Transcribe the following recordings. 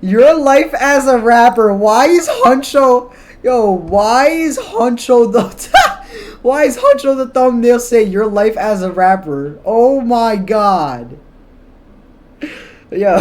Your life as a rapper. Why is Huncho... Yo, why is Huncho the... Why is Huncho the thumbnail say your life as a rapper? Oh my god. Yo.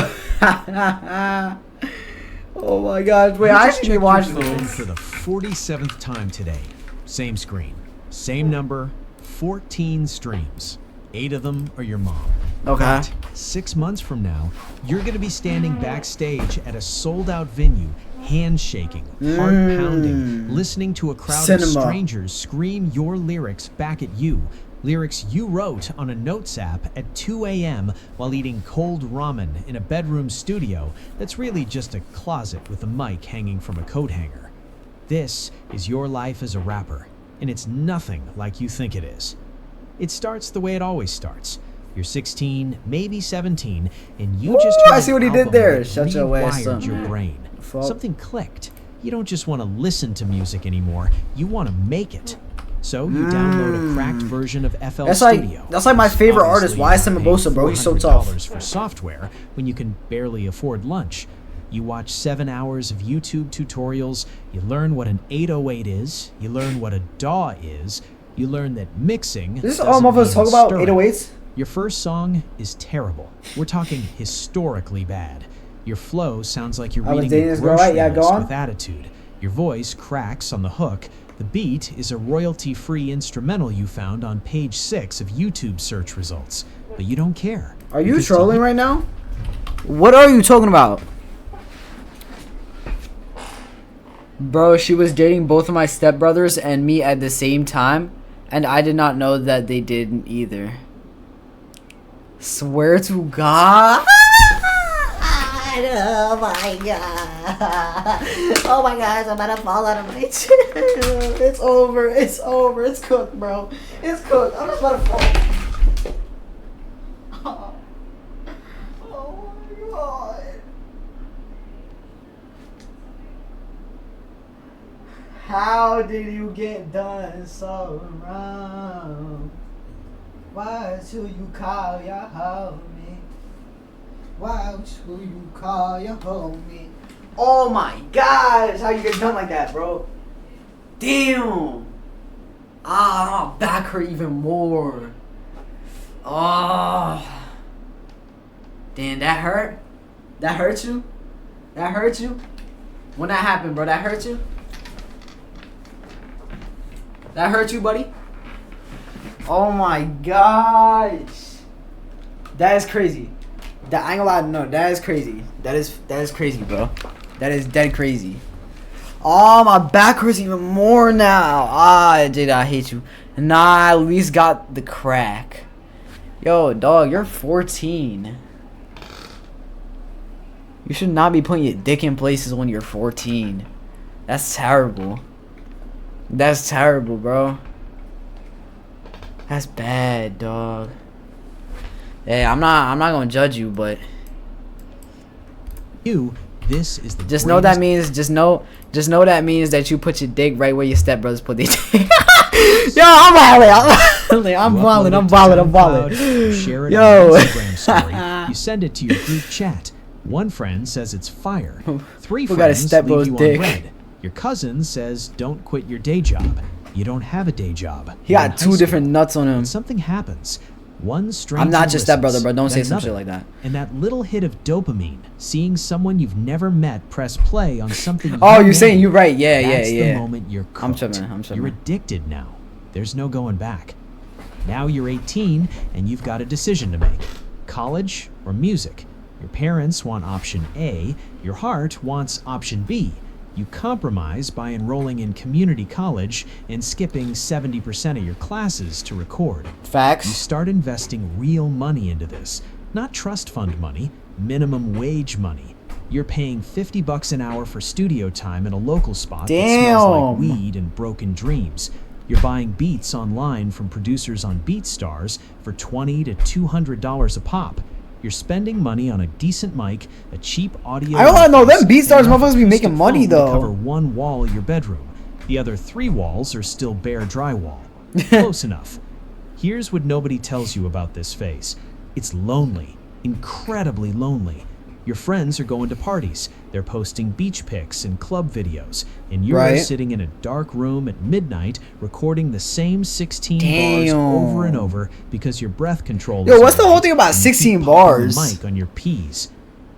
Oh my god. Wait, I actually watched this. For the 47th time today. Same screen. Same number. 14 streams. 8 of them are your mom. Okay. But 6 months from now, you're going to be standing backstage at a sold-out venue, handshaking, heart-pounding, listening to a crowd of strangers scream your lyrics back at you. Lyrics you wrote on a notes app at 2 a.m. while eating cold ramen in a bedroom studio that's really just a closet with a mic hanging from a coat hanger. This is your life as a rapper, and it's nothing like you think it is. It starts the way it always starts. You're 16, maybe 17, and you just heard I see what he did there. Shut your ass up. Your brain. Something clicked. You don't just want to listen to music anymore. You want to make it. So you download a cracked version of FL Studio. That's like my favorite artist. Why is Samabosa, bro? He's so tough. For software when you can barely afford lunch. You watch 7 hours of YouTube tutorials. You learn what an 808 is. You learn what a DAW is. You learn that mixing. This is all motherfuckers talk about 808s. Your first song is terrible. We're talking historically bad. Your flow sounds like you're reading a grocery list with attitude. Your voice cracks on the hook. The beat is a royalty-free instrumental you found on page 6 of YouTube search results. But you don't care. Are you trolling right now? What are you talking about? Bro, she was dating both of my stepbrothers and me at the same time, and I did not know that they didn't either. Swear to God. Oh my god. Oh my gosh, I'm about to fall out of my chair. It's over. It's over. It's cooked, bro. It's cooked. I'm just about to fall. Oh my god. How did you get done so wrong? Why should you call your homie? Why should you call your homie? Oh my gosh, how you get done like that, bro? Damn. Ah, my back hurt even more. Oh. Damn, that hurt? That hurt you? That hurt you? When that happened, bro, that hurt you? That hurt you, buddy? Oh my gosh. That is crazy. That I ain't gonna lie, no, that is crazy. That is crazy, bro. That is dead crazy. Oh, my back hurts even more now. Ah, dude, I hate you. Nah, I at least got the crack. Yo, dog, you're 14. You should not be putting your dick in places when you're 14. That's terrible. That's terrible, bro. That's bad, dog. Hey, I'm not gonna judge you, but this is the just know that means just know that means that you put your dick right where your stepbrothers put their dick. Yo, I'm violent. Share it on your Instagram story. You send it to your group chat. One friend says it's fire. 3 friends leave you on red. Your cousin says don't quit your day job. You don't have a day job. He got 2 different nuts on him. When something happens. One stranger I'm not just that brother, bro. Don't say some another, shit like that. And that little hit of dopamine, seeing someone you've never met press play on something. Oh, you're saying you're right. Yeah. That's the moment you're cooked. I'm tripping. You're addicted now. There's no going back. Now you're 18 and you've got a decision to make: college or music. Your parents want option A. Your heart wants option B. You compromise by enrolling in community college and skipping 70% of your classes to record. Facts. You start investing real money into this, not trust fund money, minimum wage money. You're paying $50 an hour for studio time in a local spot that smells like weed and broken dreams. You're buying beats online from producers on BeatStars for $20 to $200 a pop. You're spending money on a decent mic, a cheap audio. I don't know. Them BeatStars motherfuckers be making money though. Cover one wall of your bedroom. The other 3 walls are still bare drywall. Close enough. Here's what nobody tells you about this phase. It's lonely, incredibly lonely. Your friends are going to parties. They're posting beach pics and club videos. And you're Right. sitting in a dark room at midnight recording the same 16 Damn. bars over and over because your breath control Yo, is what's the whole right, thing about and you 16 keep popping bars? the mic on your P's.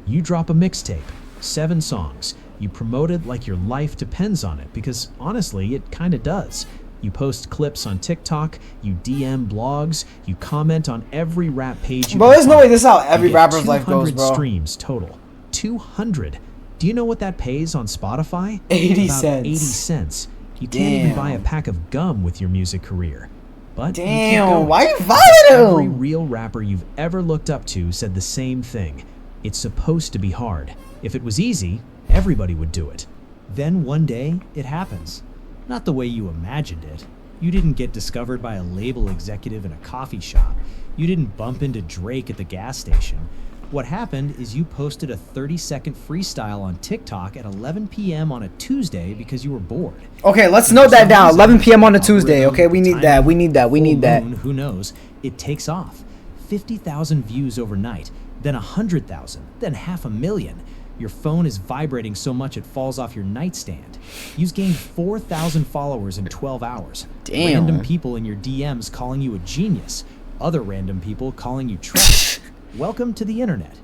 You drop a mixtape, 7 songs. You promote it like your life depends on it because honestly, it kind of does. You post clips on TikTok, you DM blogs, you comment on every rap page you Bro, can there's no find. way this is how every You get rapper's life goes, 200 bro. streams total. 200. Do you know what that pays on Spotify? 80 About cents. 80 cents. You can't even buy a Damn. pack of gum with your music career. But you keep Damn, going. why you Every violating him? real rapper you've ever looked up to said the same thing. It's supposed to be hard. If it was easy, everybody would do it. Then one day, it happens. Not the way you imagined it. You didn't get discovered by a label executive in a coffee shop. You didn't bump into Drake at the gas station. What happened is you posted a 30-second freestyle on TikTok at 11 p.m. on a Tuesday because you were bored. Okay, let's For note that some down. reason, 11 p.m. on a the Tuesday. algorithm, Okay, we the need timing, that. We need that. We full need that. moon, who knows? It takes off. 50,000 views overnight, then 100,000, then 500,000. Your phone is vibrating so much it falls off your nightstand. You've gained 4,000 followers in 12 hours. Damn. Random people in your DMs calling you a genius. Other random people calling you trash. Welcome to the internet.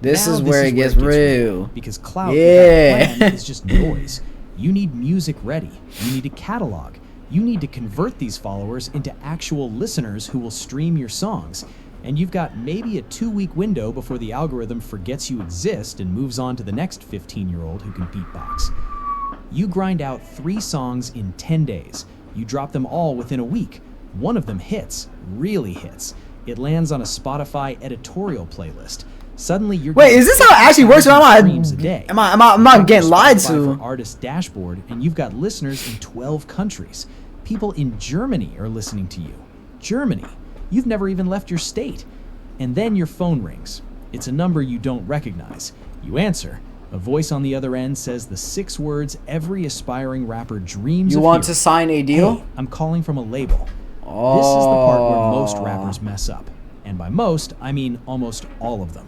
This Now is where it gets real. because clout Yeah. without plan is just noise. You need music ready. You need a catalog. You need to convert these followers into actual listeners who will stream your songs. And you've got maybe a 2-week window before the algorithm forgets you exist and moves on to the next 15-year-old who can beatbox. You grind out 3 songs in 10 days. You drop them all within a week. One of them hits, really hits. It lands on a Spotify editorial playlist. Suddenly you're Wait, getting is this how it actually works? Or 50,000 streams a day. am I getting lied Spotify to? for Artist Dashboard, and you've got listeners in 12 countries. People in Germany are listening to you. Germany. You've never even left your state. And then your phone rings. It's a number you don't recognize. You answer. A voice on the other end says the 6 words every aspiring rapper dreams You of want to hearing. sign a deal? Hey, I'm calling from a label. This is the part where most rappers mess up. And by most, I mean almost all of them.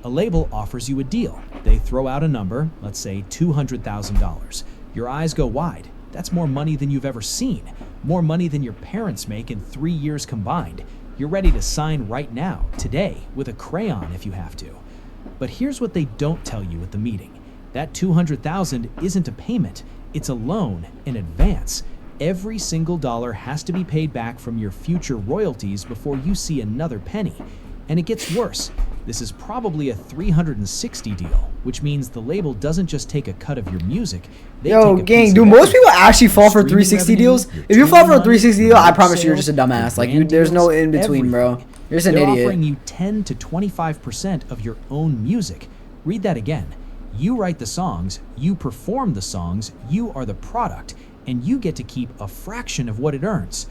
A label offers you a deal. They throw out a number, let's say $200,000. Your eyes go wide. That's more money than you've ever seen. More money than your parents make in 3 years combined. You're ready to sign right now, today, with a crayon if you have to. But here's what they don't tell you at the meeting. That $200,000 isn't a payment. It's a loan in advance. Every single dollar has to be paid back from your future royalties before you see another penny. And it gets worse. This is probably a 360 deal, which means the label doesn't just take a cut of your music. They Yo, take a gang, piece do of most everything. people actually fall for Streaming 360 revenue, deals? your If you fall for a touring 360 money, deal, I your promise you, you're sales, just a dumbass. your Like, brand there's no deals, in between, bro. everything. You're just an They're idiot. offering you 10 to 25% of your own music. Read that again. You write the songs, you perform the songs, you are the product, and you get to keep a fraction of what it earns.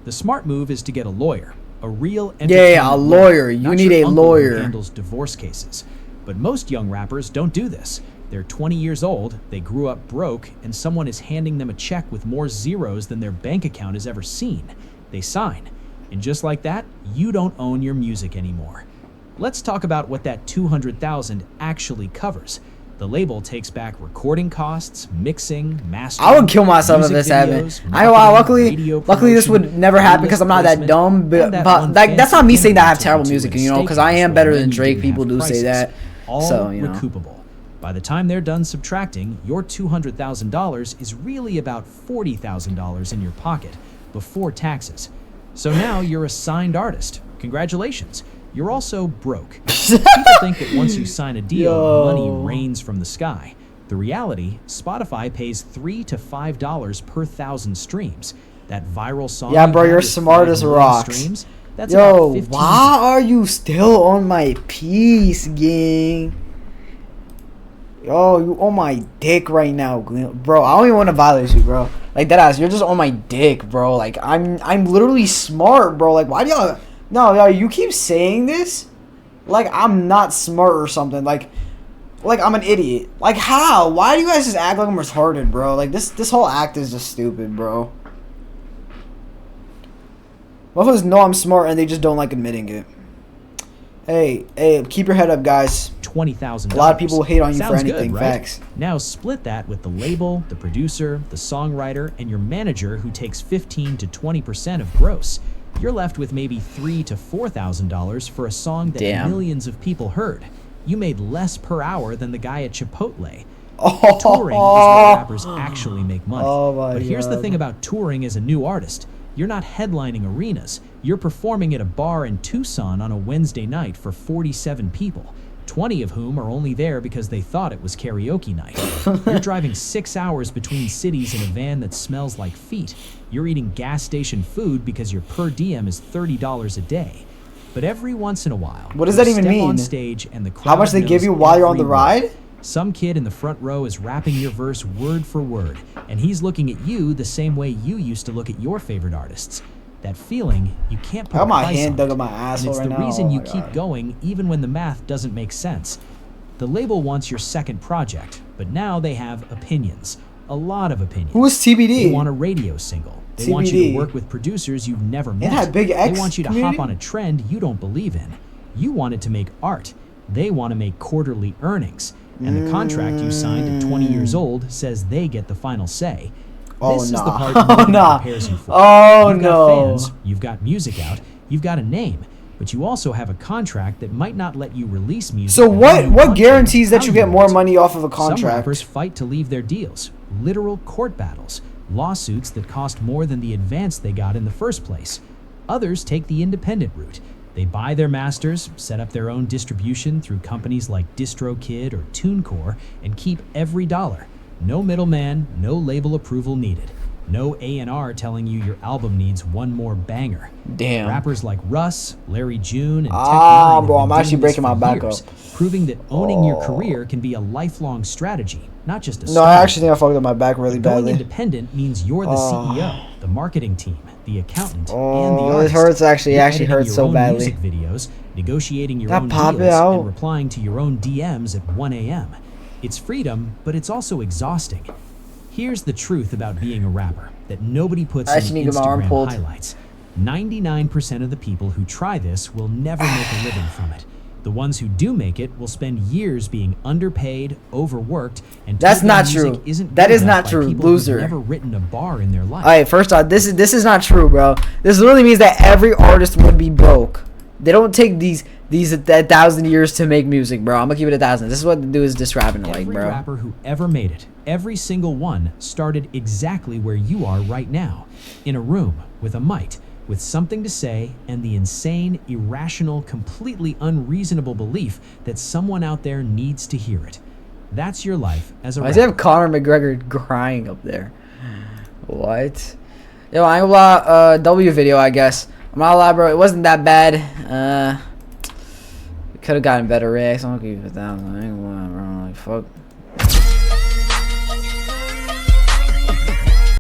The smart move is to get a lawyer, a real Yeah, entertainment a lawyer. You not need your a uncle who lawyer. handles divorce cases. But most young rappers don't do this. They're 20 years old, they grew up broke, and someone is handing them a check with more zeros than their bank account has ever seen. They sign. And just like that, you don't own your music anymore. Let's talk about what that $200,000 actually covers. The label takes back recording costs, mixing, mastering. I would kill myself if music this happened. videos, I know. marketing, radio Luckily, this would promotion, never happen playlist because I'm not that placement, dumb. But, and that but one like, that's not me fancy saying that I have dinner terrible to music, a you know, because I steakhouse am where better the than menu Drake. didn't People have do say prices. that. All So, you know. recoupable. By the time they're done subtracting, your $200,000 is really about $40,000 in your pocket before taxes. So now you're a signed artist. Congratulations. You're also broke. People think that once you sign a deal, Yo. money rains from the sky. The reality, Spotify pays $3 to $5 per 1,000 streams. That viral song. Yeah, you bro, had you're with smart 5 as million rocks. Streams, that's Yo, about 15 why are you still on my piece, gang? Yo, you on my dick right now, bro. I don't even want to violate you, bro. Like, deadass, you're just on my dick, bro. Like, I'm literally smart, bro. Like, why do y'all? No, yo, you keep saying this, like I'm not smart or something. Like I'm an idiot. Like, how? Why do you guys just act like I'm retarded, bro? Like, this whole act is just stupid, bro. Motherfuckers know I'm smart and they just don't like admitting it. Hey, keep your head up, guys. $20,000. A lot of people hate on you for Sounds anything. good, right? Facts. Now split that with the label, the producer, the songwriter, and your manager who takes 15 to 20% of gross. You're left with maybe $3,000 to $4,000 for a song that Damn. millions of people heard. You made less per hour than the guy at Chipotle. Oh, Touring is where rappers actually make money. Oh my But here's the God. thing about touring as a new artist. You're not headlining arenas. You're performing at a bar in Tucson on a Wednesday night for 47 people, 20 of whom are only there because they thought it was karaoke night. You're driving 6 hours between cities in a van that smells like feet. You're eating gas station food because your per diem is $30 a day. But every once in a while, What does you that even step mean? on stage and the crowd How much they give knows you while you're on the every word. ride? Some kid in the front row is rapping your verse word for word, and he's looking at you the same way you used to look at your favorite artists. That feeling, you can't put I got a my price hand on dug it, in my and asshole it's right the now. reason Oh you my keep God. going even when the math doesn't make sense. The label wants your second project, but now they have opinions. A lot of opinions. Who is TBD? They want a radio single. They want you to TBD. work with producers you've never met. that Big They X want you to community? hop on a trend you don't believe in. You want it to make art. They want to make quarterly earnings. And the contract you signed at 20 years old says they get the final say. Oh, This is the nah. part Oh, nobody nah. prepares you for. Oh, You've got no. fans, you've got music out, you've got a name, but you also have a contract that might not let you release music. So when what you want to, guarantees that how you get more want to. money off of a Some contract? rappers fight to leave their deals. Literal court battles, lawsuits that cost more than the advance they got in the first place. Others take the independent route. They buy their masters, set up their own distribution through companies like DistroKid or TuneCore, and keep every dollar. No middleman, no label approval needed. No A&R telling you your album needs one more banger. Damn. Rappers like Russ, Larry June, and Tech Ah, Nine have bro, been I'm doing actually this breaking for my back years, up. proving that owning your career can be a lifelong strategy, not just a No, I story. actually think I fucked up my back really Going badly. independent means you're the CEO, the marketing team, the accountant, and the Oh, it artist. hurts actually. It You're actually editing hurts your so own badly. Music videos, negotiating your That own pop it deals, out. and replying to your own DMs at 1 a.m. It's freedom, but it's also exhausting. Here's the truth about being a rapper that nobody puts I in actually need to get my arm Instagram pulled. highlights. 99% of the people who try this will never make a living from it. The ones who do make it will spend years being underpaid, overworked, and That's told their not music true. Isn't That good is enough not by true. people who've Loser. never written a bar in their life. Alright, first off, this is not true, bro. This literally means that every artist would be broke. They don't take these 1,000 years to make music, bro. I'm gonna keep it 1,000. This is what the dude is just rapping like, Every bro. rapper who ever made it, every single one, started exactly where you are right now, in a room with a mic, with something to say, and the insane, irrational, completely unreasonable belief that someone out there needs to hear it. That's your life as a Why does he rapper. have Conor McGregor crying up there? What? Yo, I ain't gonna lie, W video, I guess. I'm not gonna lie, bro. It wasn't that bad. Could have gotten better reacts. I'm gonna give it 1,000. I ain't gonna lie, bro. Like, fuck.